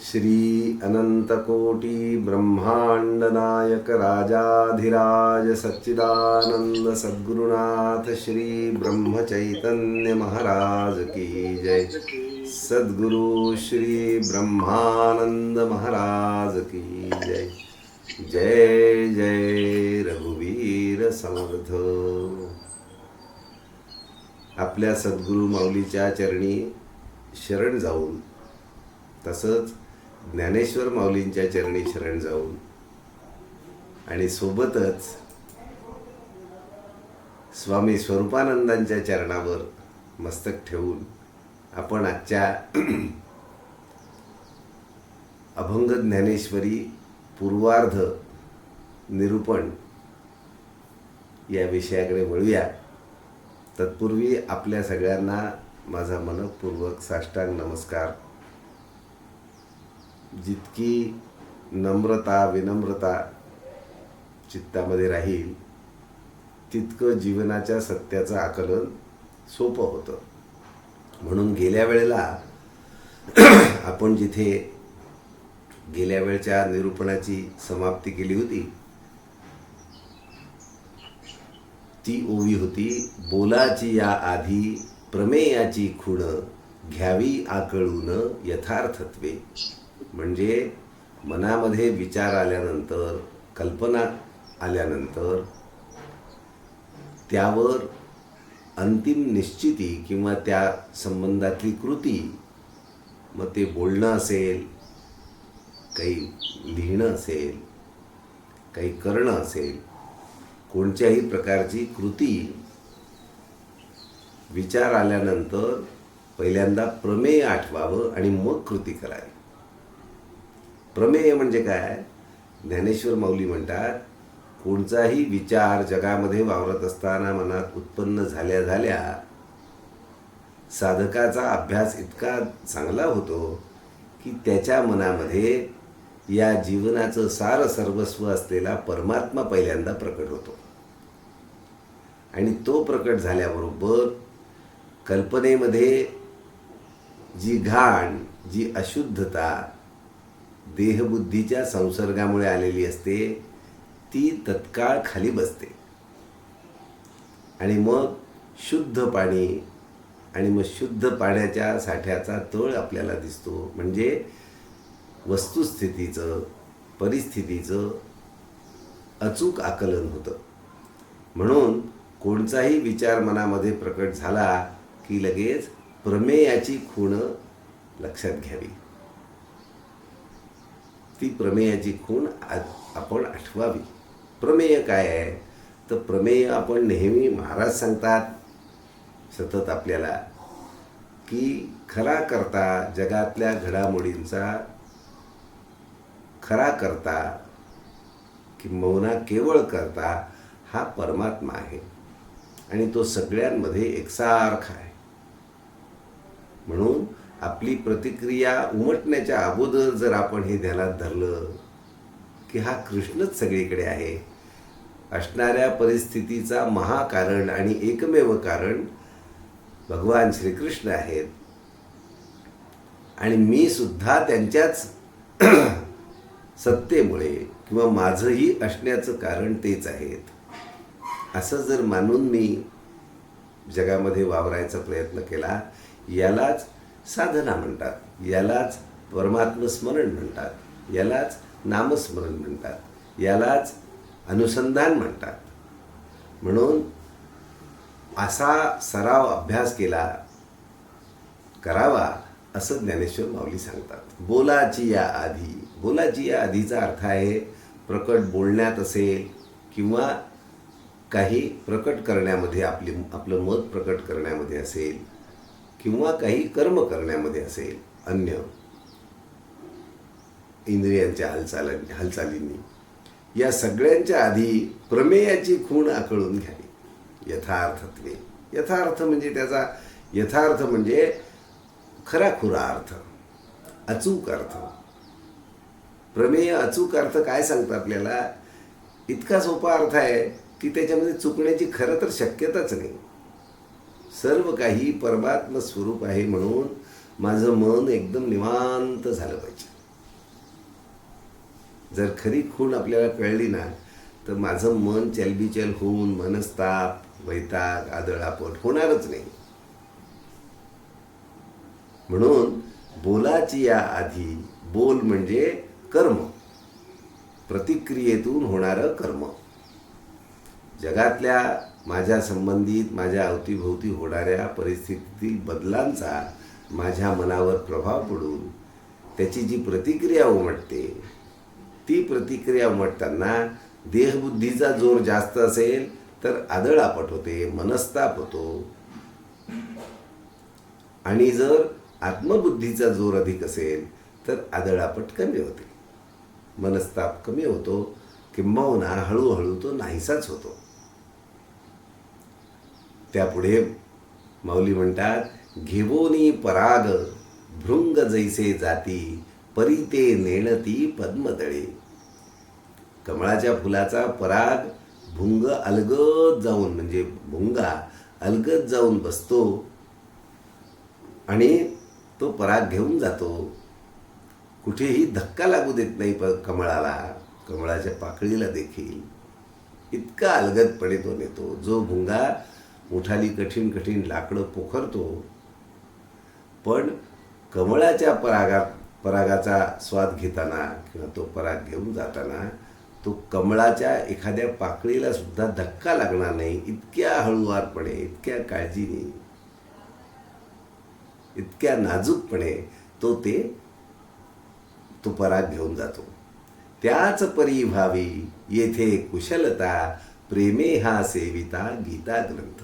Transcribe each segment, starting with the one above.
श्री अनंतकोटि ब्रह्मांड नायक राजाधिराज सच्चिदानंद सद्गुरुनाथ श्री ब्रह्म चैतन्य महाराज की जय। सद्गुरु श्री ब्रह्मानंद महाराज की जय। जय जय रघुवीर समर्थ। आपल्या सद्गुरु माऊलीच्या चरणी शरण जाऊन, तसंच ज्ञानेश्वर माऊलींच्या चरणी शरण जाऊन आणि सोबतच स्वामी स्वरूपानंदांच्या चरणावर मस्तक ठेवून आपण आजच्या अभंग ज्ञानेश्वरी पूर्वार्ध निरूपण या विषयाकडे वळूया। तत्पूर्वी आपल्या सगळ्यांना माझा मनपूर्वक साष्टांग नमस्कार। जितकी नम्रता विनम्रता चित्तामध्ये राहील तितकं जीवनाच्या सत्याचं आकलन सोपं होतं। म्हणून गेल्या वेळेला आपण जिथे गेल्या वेळच्या निरूपणाची समाप्ती केली होती ती ओवी होती, बोलाची या आधी प्रमेयाची खूण घ्यावी आकळून यथार्थत्वे। म्हणजे मनामध्ये विचार आल्यानंतर, कल्पना आल्यानंतर त्यावर अंतिम निश्चिती किंवा त्या संबंधातली कृती, मग ते बोलणं असेल, काही लिहिणं असेल, काही करणं असेल, कोणत्याही प्रकारची कृती विचार आल्यानंतर पहिल्यांदा प्रमेय आठवावं आणि मग कृती करावी। प्रमेय म्हणजे काय? ज्ञानेश्वर माऊली म्हणतात, कोणताही विचार जगामध्ये वावरत असताना मनात उत्पन्न झाल्या झाल्या साधकाचा अभ्यास इतका चांगला होतो की त्याच्या मनामध्ये या जीवनाचं सार सर्वस्व असलेला परमात्मा पहिल्यांदा प्रकट होतो। आणि तो प्रकट झाल्याबरोबर कल्पनेमध्ये जी घाण, जी अशुद्धता देहबुद्धीच्या संसर्गामुळे आलेली असते ती तत्काळ खाली बसते आणि मग शुद्ध पाणी आणि मग शुद्ध पाण्याच्या साठ्याचा तळ आपल्याला दिसतो। म्हणजे वस्तुस्थितीचं, परिस्थितीचं अचूक आकलन होतं। म्हणून कोणताही विचार मनामध्ये प्रकट झाला की लगेच प्रमेयाची खूण लक्षात घ्यावी। ती प्रमेयाची खूण आपण आठवावी। प्रमेय काय आहे? तर प्रमेय आपण नेहमी, महाराज सांगतात सतत आपल्याला की खरा करता, जगातल्या घडामोडींचा खरा करता किंबहुना केवळ करता हा परमात्मा आहे आणि तो सगळ्यांमध्ये एकसारखा आहे। म्हणून आपली प्रतिक्रिया उमटण्याच्या अगोदर जर आपण हे ध्यानात धरलं की हा कृष्णच सगळीकडे आहे, असणाऱ्या परिस्थितीचा महाकारण आणि एकमेव कारण भगवान श्रीकृष्ण आहेत आणि मी सुद्धा त्यांच्याच सत्तेमुळे किंवा माझंही असण्याचं कारण तेच आहेत, असं जर मानून मी जगामध्ये वावरायचा प्रयत्न केला, यालाच साधना म्हणतात, यालाच परमात्मस्मरण म्हणतात, यालाच नामस्मरण म्हणतात, यालाच अनुसंधान म्हणतात। म्हणून असा सराव अभ्यास करावा असं ज्ञानेश्वर माऊली सांगतात। बोलाची या आधी, बोलाची या आधीचा अर्थ आहे प्रकट बोलण्यात असेल किंवा काही प्रकट करण्यामध्ये, आपलं मत प्रकट करण्यामध्ये असेल किंवा काही कर्म करण्यामध्ये असेल, अन्य इंद्रियांच्या हालचालींनी, या सगळ्यांच्या आधी प्रमेयाची खूण आकळून घ्यावी यथार्थत्वे। यथार्थ म्हणजे त्याचा यथार्थ म्हणजे खराखुरा अर्थ, अचूक अर्थ। प्रमेय अचूक अर्थ काय सांगतं आपल्याला? इतका सोपा अर्थ आहे की त्याच्यामध्ये चुकण्याची खरं तर शक्यताच नाही। सर्व काही परमात्म स्वरूप आहे म्हणून माझं मन एकदम निवांत झालं पाहिजे। जर खरी खूण आपल्याला कळली ना, तर माझं मन चलबिचल होऊन मनस्ताप, वैताग, आदळापट होणारच नाही. म्हणून बोलाची या आधी, बोल म्हणजे कर्म, प्रतिक्रियेतून होणारं कर्म. जगातल्या माझ्या संबंधित, माझ्या अवतीभोवती होणाऱ्या परिस्थितीतील बदलांचा माझ्या मनावर प्रभाव पडून त्याची जी प्रतिक्रिया उमटते, ती प्रतिक्रिया उमटताना देहबुद्धीचा जोर जास्त असेल तर आदळआपट होते, मनस्ताप होतो. आणि जर आत्मबुद्धीचा जोर अधिक असेल तर आदळआपट कमी होते, मनस्ताप कमी होतो, किंबहुना हळूहळू तो नाहीसाच होतो. त्यापुढे माऊली म्हणतात, घेवोनी पराग भृंग जैसे जाती, परी नेणती पद्मदळे. कमळाच्या फुलाचा पराग भुंग अलगद जाऊन, म्हणजे भुंगा अलगद जाऊन बसतो आणि तो पराग घेऊन जातो. कुठेही धक्का लागू देत नाही कमळाला, कमळाच्या पाकळीला देखील इतका अलगदपणे तो नेतो. जो भुंगा मोठाली कठीण कठीण लाकडं पोखरतो, पण कमळाच्या परागाचा स्वाद घेताना किंवा तो पराग घेऊन जाताना तो कमळाच्या एखाद्या पाकळीला सुद्धा धक्का लागणार नाही, इतक्या हळुवारपणे, इतक्या काळजीने, इतक्या नाजूकपणे तो पराग घेऊन जातो. त्याच परी व्हावी येथे कुशलता, प्रेमे हा सेविता गीता ग्रंथ.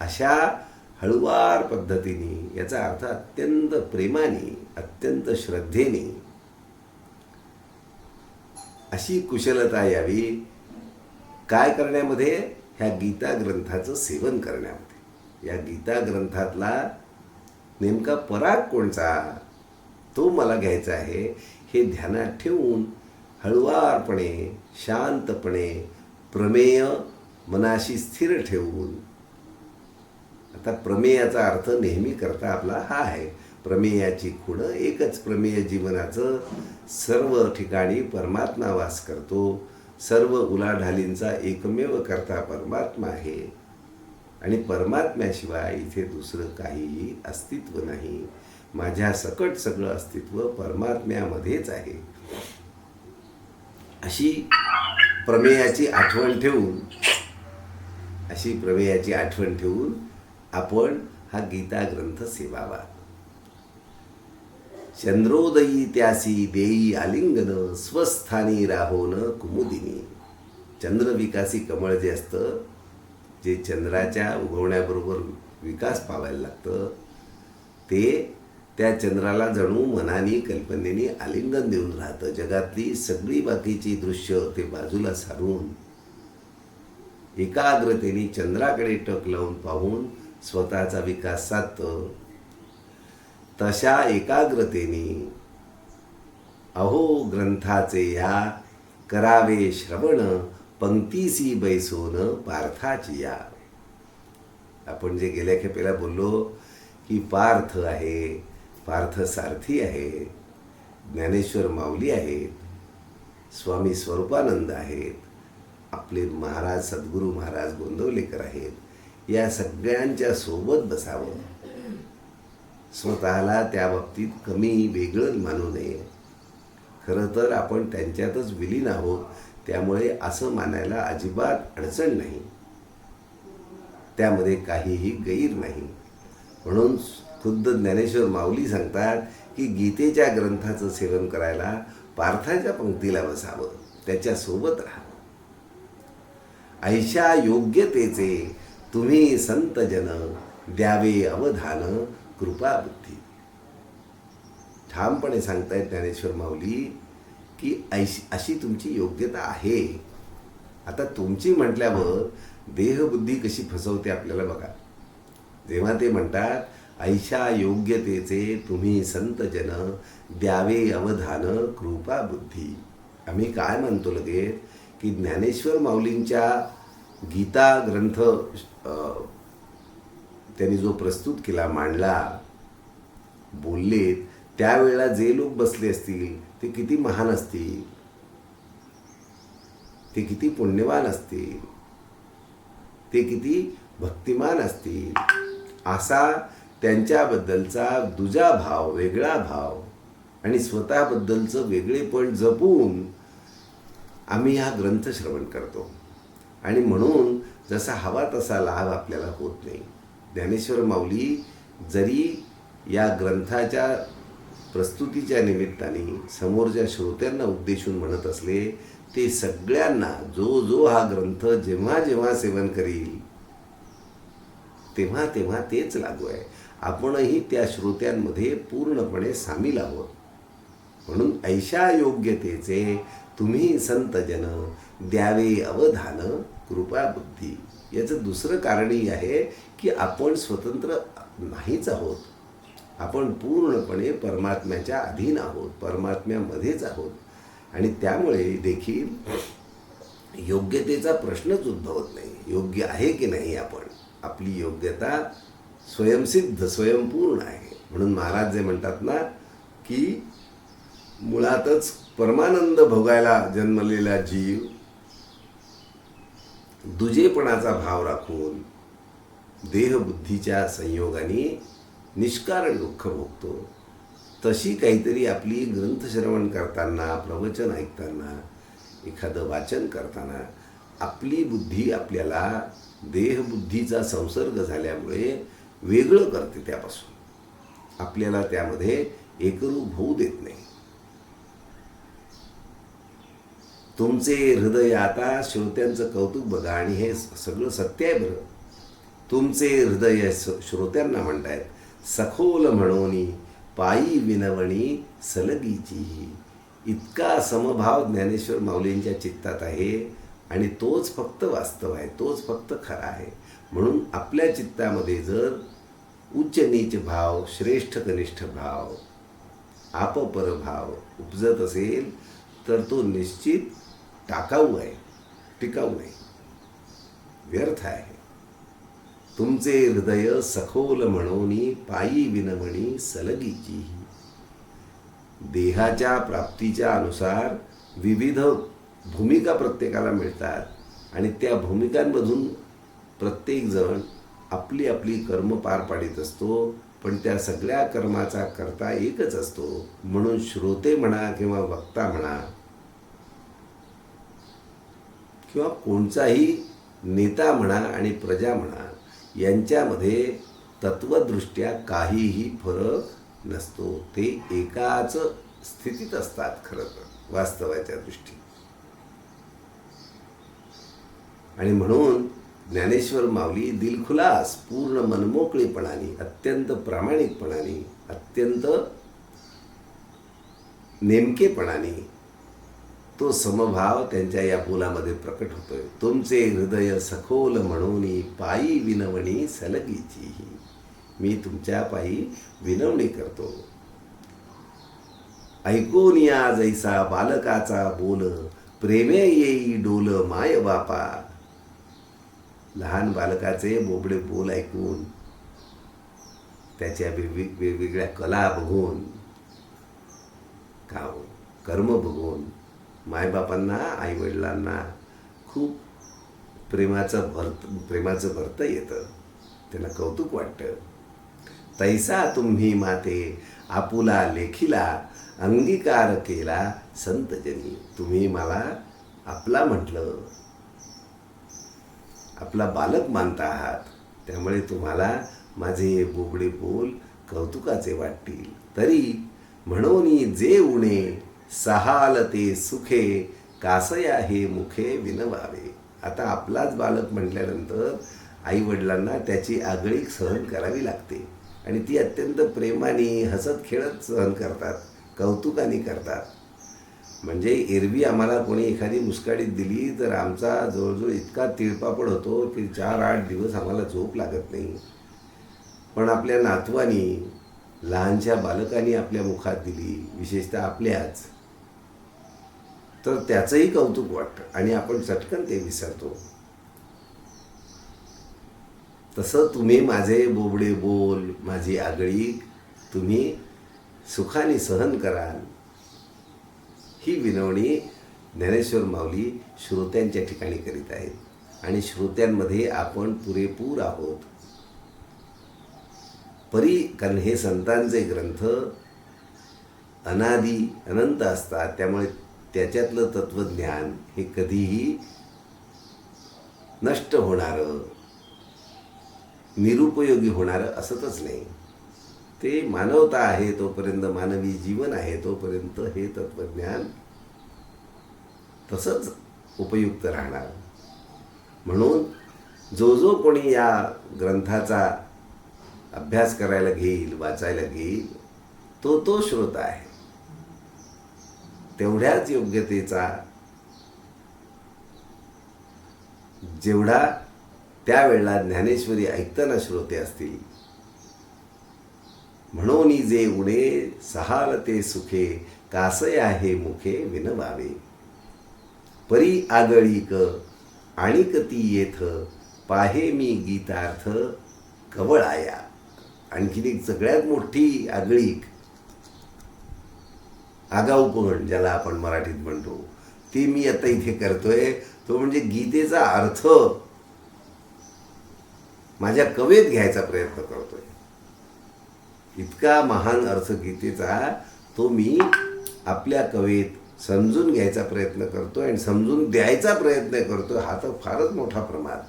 अशा हळुवार पद्धतीने, याचा अर्थ अत्यंत प्रेमाने, अत्यंत श्रद्धेने अशी कुशलता यावी. काय करण्यामध्ये? ह्या गीता ग्रंथाचं सेवन करण्यामध्ये. या गीता ग्रंथातला नेमका पराग कोणचा, तो मला घ्यायचा आहे, हे ध्यानात ठेवून हळुवारपणे, शांतपणे, प्रमेय मनाशी स्थिर ठेवून. आता प्रमेयाचा अर्थ नेहमी करता आपला हा आहे, प्रमेयाची खूण एकच प्रमेय जीवनाचं. सर्व ठिकाणी परमात्मा वास करतो, सर्व उलाढालींचा एकमेव करता परमात्मा आहे आणि परमात्म्याशिवाय इथे दुसरं काहीही अस्तित्व नाही. माझ्या सकट सगळं अस्तित्व परमात्म्यामध्येच आहे. अशी प्रमेयाची आठवण ठेवून आपण हा गीता ग्रंथ सेवावा. चंद्रोदयी त्यासी देई आलिंगन, स्वस्थानी राहोन कुमुदिनी. चंद्रविकासी कमळ जे असतं, जे चंद्राच्या उगवण्याबरोबर विकास पावायला लागतं, ते त्या चंद्राला जणू मनाने, कल्पनेने आलिंगन देऊन राहतं. जगातली सगळी बाकीची दृश्य ते बाजूला सारून एकाग्रतेने चंद्राकडे टक लावून पाहून स्वतःचा विकास साधतं. तशा एकाग्रतेने अहो ग्रंथाचे या करावे श्रवण, पंक्तीसी बैसोन पार्थाची या. आपण जे गेल्या खेपेला बोललो की पार्थ आहे, पार्थ सारथी आहे, ज्ञानेश्वर माऊली आहेत, स्वामी स्वरूपानंद आहेत, आपले महाराज सद्गुरू महाराज गोंदवलेकर आहेत. या सगळ्यांच्या सोबत बसावं, स्वतःला त्या बाबतीत कमी वेगळं मानू नये. खरं तर आपण त्यांच्यातच विलीन आहोत, त्यामुळे असं मानायला अजिबात अडचण नाही, त्यामध्ये काहीही गैर नाही. म्हणून खुद्द ज्ञानेश्वर माऊली सांगतात की गीतेच्या ग्रंथाचं सेवन करायला पार्थाच्या पंक्तीला बसावं, त्याच्यासोबत राहावं. ऐशा योग्यतेचे तुम्ही संतजन, द्यावे अवधान कृपा बुद्धी. ठामपणे सांगतायत ज्ञानेश्वर माऊली की अशी तुमची योग्यता आहे. आता तुमची म्हटल्यावर देहबुद्धी कशी फसवते आपल्याला बघा. जेव्हा ते म्हणतात ऐशा योग्यतेचे तुम्ही संतजन, द्यावे अवधान कृपा बुद्धी, आम्ही काय म्हणतो लगेच की ज्ञानेश्वर माऊलींच्या गीता ग्रंथ त्यांनी जो प्रस्तुत केला, मांडला, बोललेत, त्यावेळेला जे लोक बसले असतील ते किती महान असतील, ते किती पुण्यवान असतील, ते किती भक्तिमान असतील, असा त्यांच्याबद्दलचा दुजा भाव, वेगळा भाव आणि स्वतःबद्दलचं वेगळेपण जपून आम्ही हा ग्रंथ श्रवण करतो. आणि म्हणून जसा हवा तसा लाभ आपल्याला होत नाही. ज्ञानेश्वर माऊली जरी या ग्रंथाच्या प्रस्तुतीच्या निमित्ताने समोरच्या श्रोत्यांना उद्देशून म्हणत असले, ते सगळ्यांना जो जो हा ग्रंथ जेव्हा जेव्हा सेवन करील तेव्हा तेव्हा तेच लागू आहे. आपणही त्या श्रोत्यांमध्ये पूर्णपणे सामील आहोत. म्हणून ऐशा योग्यतेचे तुम्ही संतजन द्यावे अवधान कृपा बुद्धी. याचं दुसरं कारणही आहे की आपण स्वतंत्र नाहीच आहोत. आपण पूर्णपणे परमात्म्याच्या अधीन आहोत, परमात्म्यामध्येच आहोत. आणि त्यामुळे देखील योग्यतेचा प्रश्नच उद्भवत नाही. योग्य आहे की नाही आपण, आपली योग्यता स्वयंसिद्ध स्वयंपूर्ण आहे. म्हणून महाराज जे म्हणतात ना की मुळातच परमानंद भोगायला जन्मलेला जीव दुजेपणाचा भाव राखून देहबुद्धीच्या संयोगाने निष्कारण दुःख भोगतो. तशी काहीतरी आपली ग्रंथश्रवण करताना, प्रवचन ऐकताना, एखादं वाचन करताना आपली बुद्धी आपल्याला देहबुद्धीचा संसर्ग झाल्यामुळे वेगळं करते. त्यापासून आपल्याला त्यामध्ये एकरूप होऊ देत नाही. तुमचे हृदय, आता श्रोत्यांचं कौतुक बघा, आणि हे सगळं सत्य आहे बरं. तुमचे हृदय श्रोत्यांना म्हणतायत, सखोल म्हणोनी पायी विनवणी सलगीची. इतका समभाव ज्ञानेश्वर माऊलींच्या चित्तात आहे. आणि तोच फक्त वास्तव आहे, तोच फक्त खरा आहे. म्हणून आपल्या चित्तामध्ये जर उच्च नीच भाव, श्रेष्ठ कनिष्ठ भाव, आपपर भाव उपजत असेल तर तो निश्चित टाकाऊ आहे, टिकाऊ नाही, व्यर्थ आहे. तुमचे हृदय सखोल म्हणोनी पायी विनवणी सलगीची. देहाच्या प्राप्तीच्या अनुसार विविध भूमिका प्रत्येकाला मिळतात आणि त्या भूमिकांमधून प्रत्येकजण आपली आपली कर्म पार पाडित असतो. पण त्या सगळ्या कर्माचा कर्ता एकच असतो. म्हणून श्रोते म्हणा किंवा वक्ता म्हणा किंवा कोणताही नेता म्हणा आणि प्रजा म्हणा, यांच्यामध्ये तत्वदृष्ट्या काहीही फरक नसतो. ते एकाच स्थितीत असतात खरं तर वास्तवाच्या दृष्टीने. आणि म्हणून ज्ञानेश्वर माऊली दिलखुलास, पूर्ण मनमोकळेपणाने, अत्यंत प्रामाणिकपणाने, अत्यंत नेमकेपणाने तो समभाव त्यांच्या या बोलामध्ये प्रकट होतोय. तुमचे हृदय सखोल म्हणून पायी विनवणी सलगीची. मी तुमच्या पायी विनवणी करतो. ऐकून या जैसा बालकाचा बोल, प्रेमे येई डोल माय बापा. लहान बालकाचे बोबडे बोल ऐकून, त्याच्या वेगवेगळ्या कला बघून, कर्म बघून मायबापांना, आईवडिलांना खूप प्रेमाचं भरतं येतं. त्यांना कौतुक वाटतं. तैसा तुम्ही माते आपुला लेखिला, अंगीकार केला संतजनी. तुम्ही मला आपला म्हटलं, आपला बालक मानता आहात, त्यामुळे तुम्हाला माझे बोबडे बोल कौतुकाचे वाटतील. तरी म्हणून जे उणे सहाल ते सुखे, कासया हे मुखे विनवावे. आता आपलाच बालक म्हटल्यानंतर आईवडिलांना त्याची आगळीक सहन करावी लागते. आणि ती अत्यंत प्रेमाने, हसत खेळत सहन करतात, कौतुकाने करतात. म्हणजे एरवी आम्हाला कोणी एखादी मुस्काडीत दिली तर आमचा जवळजवळ इतका तिळपापड होतो की 4-8 दिवस आम्हाला झोप लागत नाही. पण आपल्या नातवानी, लहानशा बालकांनी आपल्या मुखात दिली, विशेषतः आपल्याच, तर त्याचंही कौतुक वाटतं आणि आपण चटकन ते विसरतो. तसं तुम्ही माझे बोबडे बोल, माझी आगळीक तुम्ही सुखाने सहन कराल ही विनवणी ज्ञानेश्वर माऊली श्रोत्यांच्या ठिकाणी करीत आहेत आणि श्रोत्यांमध्ये आपण पुरेपूर आहोत. कारण हे संतांचे ग्रंथ अनादी अनंत असतात, त्यामुळे त्याच्यातलं तत्वज्ञान हे कधीही नष्ट होणारं, निरुपयोगी होणारं असतच नाही. ते मानवता आहे तोपर्यंत, मानवी जीवन आहे तोपर्यंत हे तत्वज्ञान तसंच उपयुक्त राहणार. म्हणून जो कोणी या ग्रंथाचा अभ्यास करायला घेईल, वाचायला घेईल, तो श्रोता आहे. तेवढ्याच योग्यतेचा, जेवढा त्यावेळेला ज्ञानेश्वरी ऐकताना श्रोते असतील. म्हणून जे उडे सहाल ते सुखे, कासय आहे मुखे विनवावे. परी आगळीक आणिक ती येथ, पाहे मी गीतार्थ कवळाया. आणखीन एक सगळ्यात मोठी आगळीक, आगाऊपण ज्याला आपण मराठीत म्हणतो, ती मी आता इथे करतोय. तो म्हणजे गीतेचा अर्थ माझ्या कवेत घ्यायचा प्रयत्न करतोय. इतका महान अर्थ गीतेचा तो मी आपल्या कवेत समजून घ्यायचा प्रयत्न करतोय आणि समजून द्यायचा प्रयत्न करतोय. हा तर फारच मोठा प्रमाद.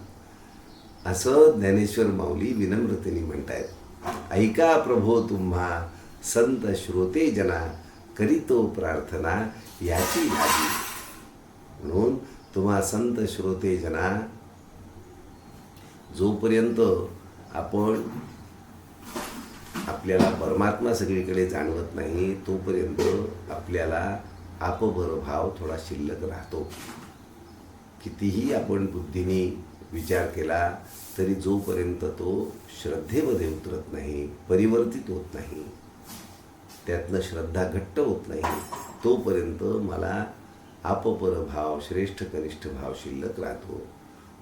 असं ज्ञानेश्वर माऊली विनम्रतेने म्हणतायत. ऐका प्रभो तुम्हा संत श्रोते जना, करीतो प्रार्थना याची लागी. म्हणून तुम्हा संत श्रोते जना, जोपर्यंत आपण आपल्याला परमात्मा सगळीकडे जाणवत नाही तोपर्यंत आपल्याला आपभरभाव थोडा शिल्लक राहतो. कितीही आपण बुद्धीने विचार केला तरी जोपर्यंत तो श्रद्धेमध्ये उतरत नाही, परिवर्तित होत नाही, त्यातनं श्रद्धा घट्ट होत नाही, तोपर्यंत मला आपपरभाव, श्रेष्ठ कनिष्ठ भाव शिल्लक राहतो.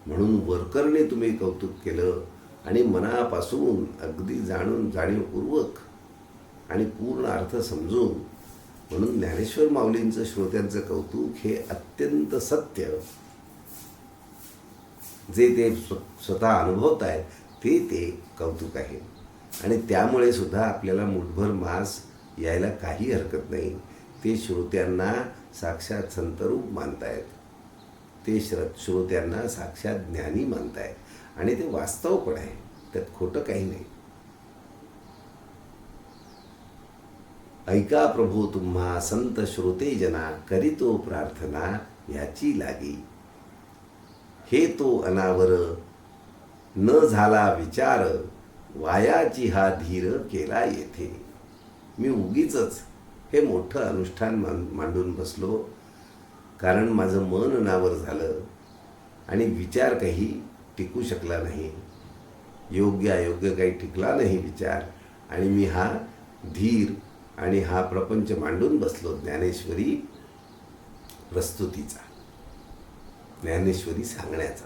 म्हणून वरकरने तुम्ही कौतुक केलं आणि मनापासून अगदी जाणीवपूर्वक आणि पूर्ण अर्थ समजून. म्हणून ज्ञानेश्वर माऊलींचं श्रोत्यांचं कौतुक हे अत्यंत सत्य, जे ते स्वतः अनुभवत आहेत ते कौतुक आहे. आणि त्यामुळे सुद्धा आपल्याला मुठभर मास यायला काही हरकत नाही. ते श्रोत्यांना साक्षात संतरूप मानतायत, ते श्रोत्यांना साक्षात ज्ञानी मानतायत आणि ते वास्तव पण आहे, त्यात खोटं काही नाही. ऐका प्रभू तुम्हा संत श्रोते जना, करीतो प्रार्थना याची लागी. हे तो अनावर न झाला विचार, वायाची हा धीर केला येथे. मी उगीच हे मोठं अनुष्ठान मांडून बसलो, कारण माझं मन अनावर झालं आणि विचार काही टिकू शकला नाही, योग्य अयोग्य काही टिकला नाही विचार, आणि मी हा धीर आणि हा प्रपंच मांडून बसलो ज्ञानेश्वरी प्रस्तुतीचा, ज्ञानेश्वरी सांगण्याचा.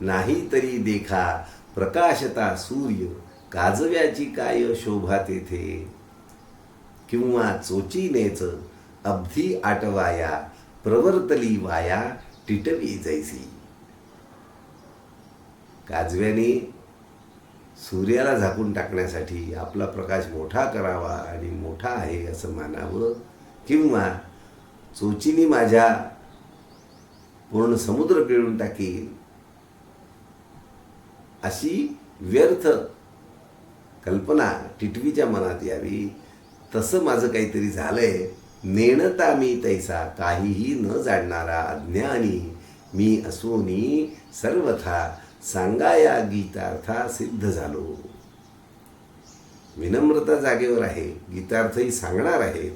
नाही तरी देखा प्रकाशता सूर्य, काजव्याची काय शोभा तेथे. किंवा चोचीनेच अब्धी आटवाया, प्रवर्तली वाया टिटवी जैसी. काजव्याने सूर्याला झाकून टाकण्यासाठी आपला प्रकाश मोठा करावा आणि मोठा आहे असं मानावं, किंवा चोचीने माझ्या पूर्ण समुद्र पिळून टाकेल अशी व्यर्थ कल्पना टिटवीच्या मनात यावी, तसं माझं काहीतरी झालंय. नेणता मी तैसा, काहीही न जाणणारा अज्ञानी मी असूनी सर्वथा, सांगाया गीतार्था सिद्ध झालो. विनम्रता जागेवर आहे, गीतार्थही सांगणार आहेत,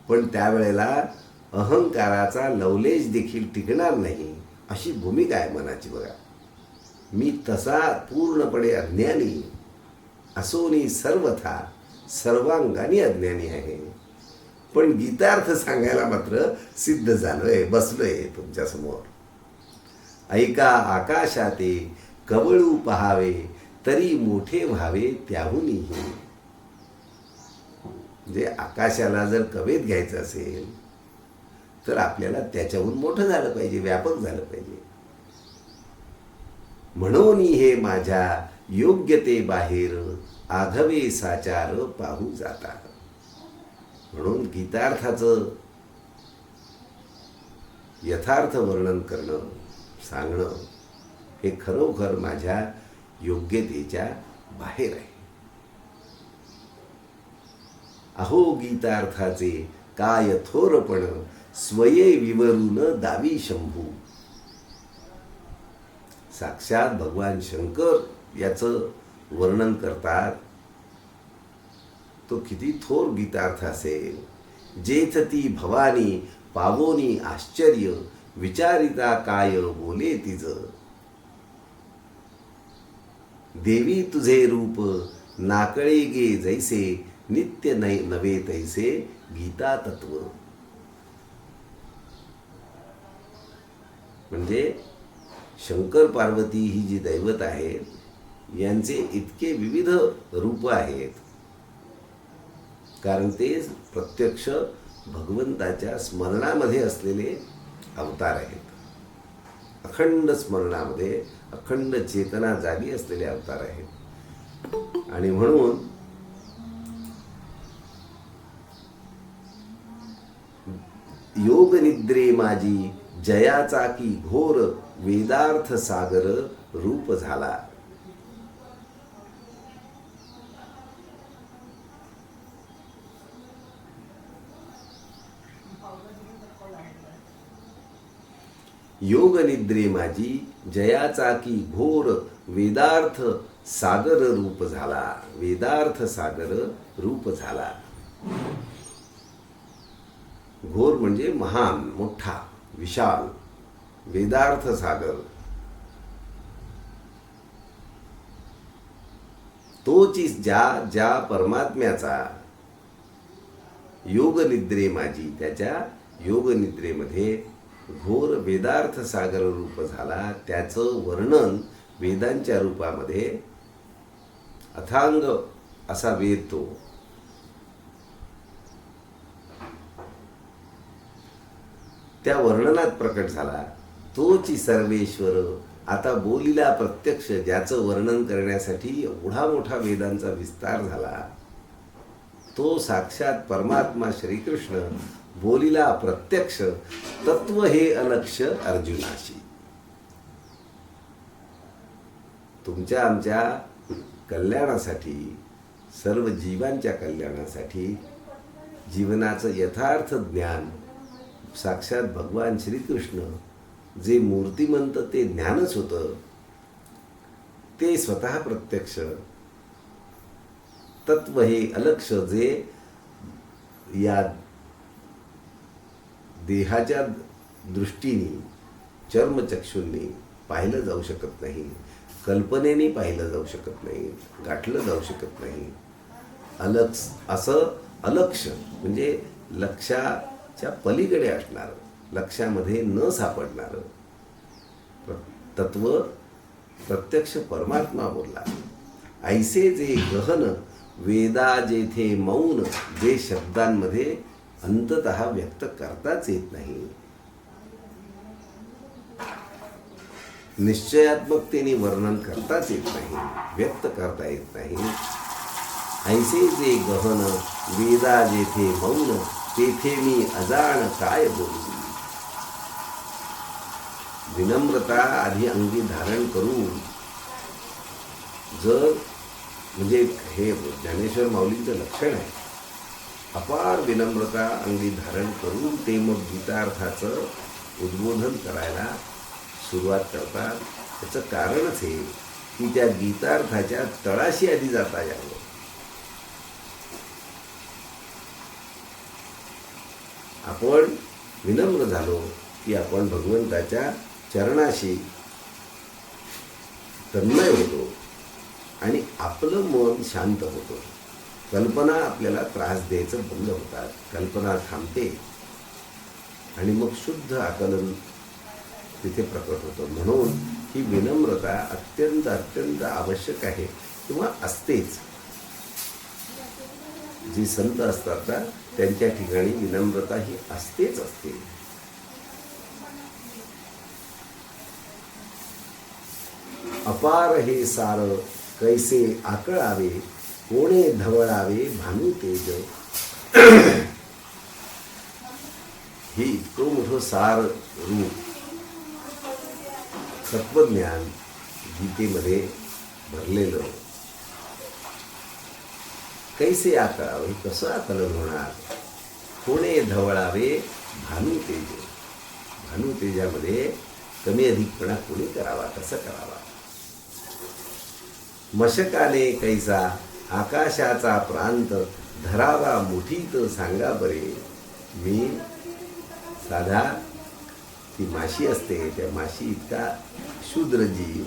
पण त्यावेळेला अहंकाराचा लवलेश देखील टिकणार नाही अशी भूमिका आहे मनाची. बघा, मी तसा पूर्णपणे अज्ञानी असोनी सर्वथा, सर्वांगाने अज्ञानी आहे, पण गीतार्थ सांगायला मात्र सिद्ध झालोय, बसलोय तुमच्यासमोर. ऐका आकाशाते कवळू पहावे, तरी मोठे व्हावे त्याहूनही. जे आकाशाला जर कवेत घ्यायचं असेल तर आपल्याला त्याच्याहून मोठं झालं पाहिजे, व्यापक झालं पाहिजे. म्हणून हे माझ्या योग्यते बाहेर आघवे साचार पाहू जाता. म्हणून गीतार्थाचं यथार्थ वर्णन करणं, सांगणं हे खरोखर माझ्या योग्यतेच्या बाहेर आहे. अहो गीतार्थाचे काय थोरपण, स्वये विवरून दावी शंभू. साक्षात भगवान शंकर याचं वर्णन करतात. तो किती थोर गीतार्थ असेल. जेथ ती भवानी पावोनी आश्चर्य, विचारिता काय बोले तिज. देवी तुझे रूप नाकळे गे जैसे, नित्य नवे तैसे गीता तत्व. म्हणजे शंकर पार्वती ही जी दैवत आहेत यांचे इतके विविध रूप आहेत, कारण ते प्रत्यक्ष भगवंताच्या स्मरणामध्ये असलेले अवतार आहेत. अखंड स्मरणामध्ये, अखंड चेतना जागी असलेले अवतार आहेत. आणि म्हणून योग निद्रे माझी जयाचा की घोर, वेदार्थ सागर रूप झाला. योग निद्रे माझी जयाचा की घोर, वेदार्थ सागर रूप झाला. वेदार्थ सागर रूप झाला. घोर म्हणजे महान, मोठा, विशाल. वेदार्थ सागर तोची ज्या परमात्म्याचा योग निद्रे माझी, त्याच्या योग निद्रेमध्ये घोर वेदार्थ सागर रूप झाला. त्याचं वर्णन वेदांच्या रूपामध्ये अथांग असा वेद तो. त्या वर्णनात प्रकट झाला. तोची सर्वेश्वर आता बोलीला प्रत्यक्ष, ज्याचं वर्णन करण्यासाठी एवढा मोठा वेदांचा विस्तार झाला, तो साक्षात परमात्मा श्रीकृष्ण बोलीला प्रत्यक्ष. तत्व हे अलक्ष अर्जुनाशी. तुमच्या आमच्या कल्याणासाठी, सर्व जीवांच्या कल्याणासाठी जीवनाचं यथार्थ ज्ञान साक्षात भगवान श्रीकृष्ण जे मूर्तिमंत ते ज्ञानच होतं, ते स्वतः प्रत्यक्ष. तत्व हे अलक्ष जे या देहाच्या दृष्टीने, चर्मचक्षूंनी पाहिलं जाऊ शकत नाही, कल्पनेने पाहिलं जाऊ शकत नाही, गाठलं जाऊ शकत नाही. असं अलक्ष म्हणजे लक्षाच्या पलीकडे असणारं, लक्षामध्ये न सापडणारं तत्व प्रत्यक्ष परमात्मा बोलला. ऐसे जे गहन वेदा जेथे मौन, जे शब्दांमध्ये अंततः व्यक्त करताच येत नाही, निश्चयात्मकतेने वर्णन करताच येत नाही, व्यक्त करता येत नाही. ऐसे जे गहन वेदा जेथे मौन, तेथे मी अजाण काय बोलू. विनम्रता आधी अंगी धारण करून, जर म्हणजे हे ज्ञानेश्वर माऊलींचं लक्षण आहे, अपार विनम्रता अंगी धारण करून ते मग गीतार्थाचं उद्बोधन करायला सुरुवात करतात. त्याचं कारणच हे की त्या गीतार्थाच्या तळाशी आधी जाता यावं. आपण विनम्र झालो की आपण भगवंताच्या चरणाशी तन्मय होतो आणि आपलं मन शांत होतं. कल्पना आपल्याला त्रास द्यायचं बंद होतात, कल्पना थांबते आणि मग शुद्ध आकलन तिथे प्रकट होतं. म्हणून ही विनम्रता अत्यंत अत्यंत आवश्यक आहे किंवा असतेच. जी संत असतात ना त्यांच्या ठिकाणी विनम्रता ही असतेच असते. अपार हे सार कैसे आकळावे, कोणे धवळावे भानू तेज. हे इतकं मोठं सार रूप तत्वज्ञान गीतेमध्ये भरलेलं. कैसे आकळावे, कसं आकलन होणार. कोणे धवळावे भानू तेज. भानू तेजामध्ये कमी अधिकपणा कोणी करावा, कसं करावा. मशकाने कैसा आकाशाचा प्रांत, धरावा मुठीत सांगा बरे. मी साधा ती माशी असते, त्या माशी इतका शूद्र जीव,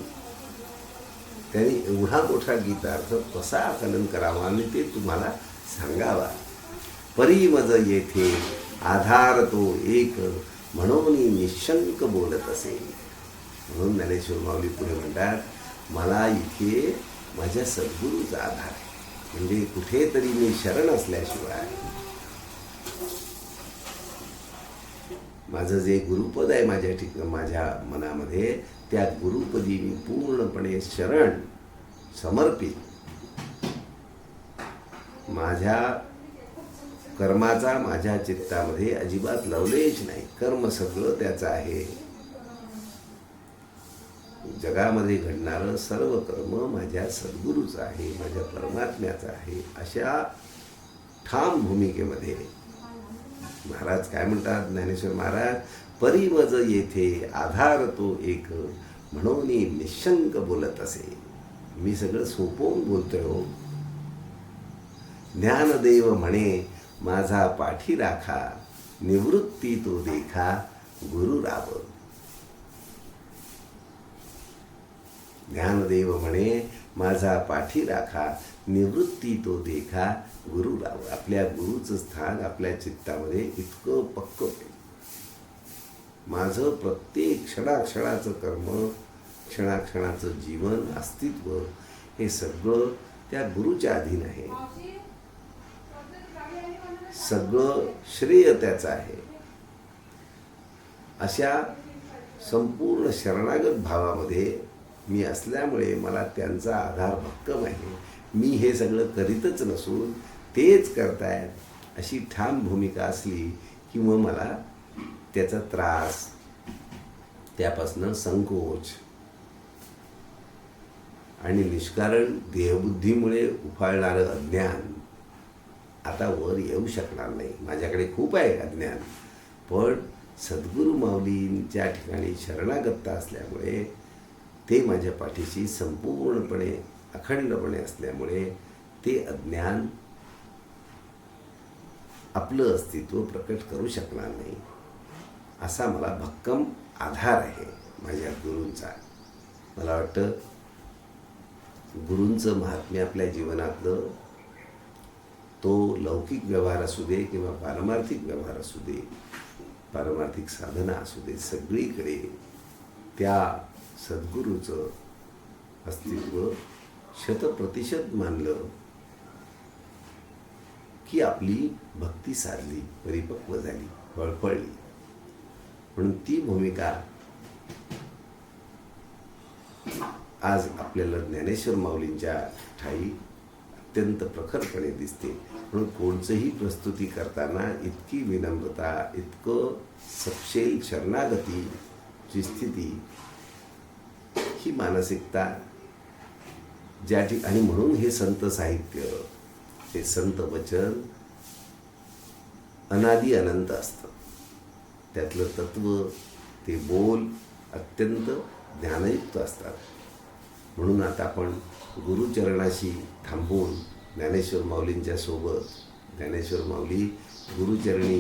त्यांनी एवढा मोठा गीतार्थ कसा आकलन करावा आणि ते तुम्हाला सांगावा. परी मज येथे आधार तो एक, म्हणून निशंक बोलत असे. म्हणून ज्ञानेश्वर माऊली पुढे म्हणतात, मला इथे माझ्या सद्गुरूचा आधार आहे. म्हणजे कुठेतरी मी शरण असल्याशिवाय माझं जे गुरुपद आहे माझ्या मनामध्ये, त्या गुरुपदी मी पूर्णपणे शरण समर्पित. माझ्या कर्माचा माझ्या चित्तामध्ये अजिबात लवलेश नाही. कर्म सगळं त्याचं आहे. जगामध्ये घडणारं सर्व कर्म माझ्या सद्गुरूचं आहे, माझ्या परमात्म्याचं आहे. अशा ठाम भूमिकेमध्ये महाराज काय म्हणतात, ज्ञानेश्वर महाराज, परिमज येथे आधार तो एक, म्हणून निशंक बोलत असे. मी सगळं सोपवून बोलतोय हो. ज्ञानदेव म्हणे माझा पाठी राखा, निवृत्ती तो देखा गुरु राव. ज्ञानदेव म्हणे माझा पाठी राखा, निवृत्ती तो देखा गुरु राव. आपल्या गुरुचं स्थान आपल्या चित्तामध्ये इतकं पक्क आहे. माझं प्रत्येक क्षणाक्षणाचं कर्म, क्षणाक्षणाचं जीवन, अस्तित्व हे सगळं त्या गुरुच्या अधीन आहे. सगळं श्रेय त्याचं आहे. अशा संपूर्ण शरणागत भावामध्ये मी असल्यामुळे मला त्यांचा आधार भक्कम आहे. मी हे सगळं करीतच नसून तेच करतायत, अशी ठाम भूमिका असली की मग मला त्याचा त्रास, त्यापासनं संकोच आणि निष्कारण देहबुद्धीमुळे उफाळणारं अज्ञान आता वर येऊ शकणार नाही. माझ्याकडे खूप आहे अज्ञान, पण सद्गुरू माऊलींच्या ठिकाणी शरणागत असल्यामुळे, ते माझ्या पाठीशी संपूर्णपणे अखंडपणे असल्यामुळे ते अज्ञान आपलं अस्तित्व प्रकट करू शकणार नाही. असा मला भक्कम आधार आहे माझ्या गुरूंचा. मला वाटतं गुरूंचं महात्म्य आपल्या जीवनातलं, तो लौकिक व्यवहार असू दे किंवा पारमार्थिक व्यवहार असू दे, पारमार्थिक साधना असू दे, सगळीकडे त्या सद्गुरूचं अस्तित्व शतप्रतिशत मानलं की आपली भक्ती साधली, परिपक्व झाली, फळफळली. म्हणून ती भूमिका आज आपल्याला ज्ञानेश्वर माऊलींच्या ठाई अत्यंत प्रखरपणे दिसते. म्हणून कोणचंही प्रस्तुती करताना इतकी विनम्रता, इतकं सपशेल शरणागतीची स्थिती, ही मानसिकता ज्या ठिकाणी, म्हणून हे संत साहित्य, हे संत वचन अनादी अनंत असतं. त्यातलं तत्व, ते बोल अत्यंत ज्ञानयुक्त असतात. म्हणून आता आपण गुरुचरणाशी थांबून ज्ञानेश्वर माऊलींच्या सोबत, ज्ञानेश्वर माऊली गुरुचरणी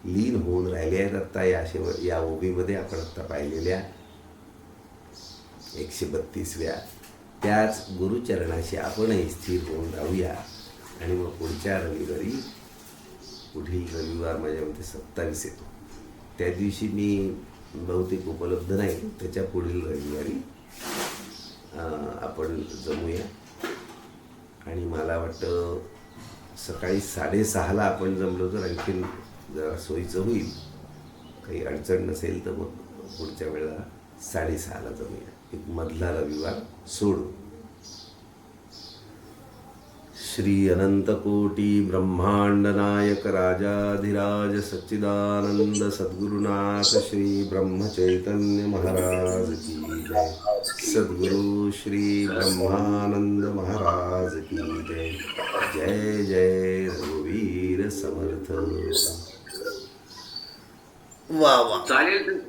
लीन होऊन राहिले आहेत. आत्ता या ओबीमध्ये आपण आत्ता पाहिलेल्या 132व्या त्याच गुरुचरणाशी आपणही स्थिर होऊन राहूया. आणि मग पुढच्या रविवारी, पुढील रविवार माझ्या मते 27 येतो, त्या दिवशी मी बहुतेक उपलब्ध नाही. त्याच्या पुढील रविवारी आपण जमूया. आणि मला वाटतं सकाळी 6:30ला आपण जमलो तर आणखीन जरा सोयीचं होईल. काही अडचण नसेल तर मग पुढच्या वेळेला 6:30ला जमूया, एक मधला रविवार सोडू. श्री अनंतकोटी ब्रह्मांड नायक राजाधिराज सच्चिदानंद सद्गुरुनाथ श्री ब्रह्मचैतन्य महाराज की जय. सद्गुरु श्री ब्रह्मानंद महाराज की जय. जय जय रघुवीर समर्थ. वा वा. चालेल.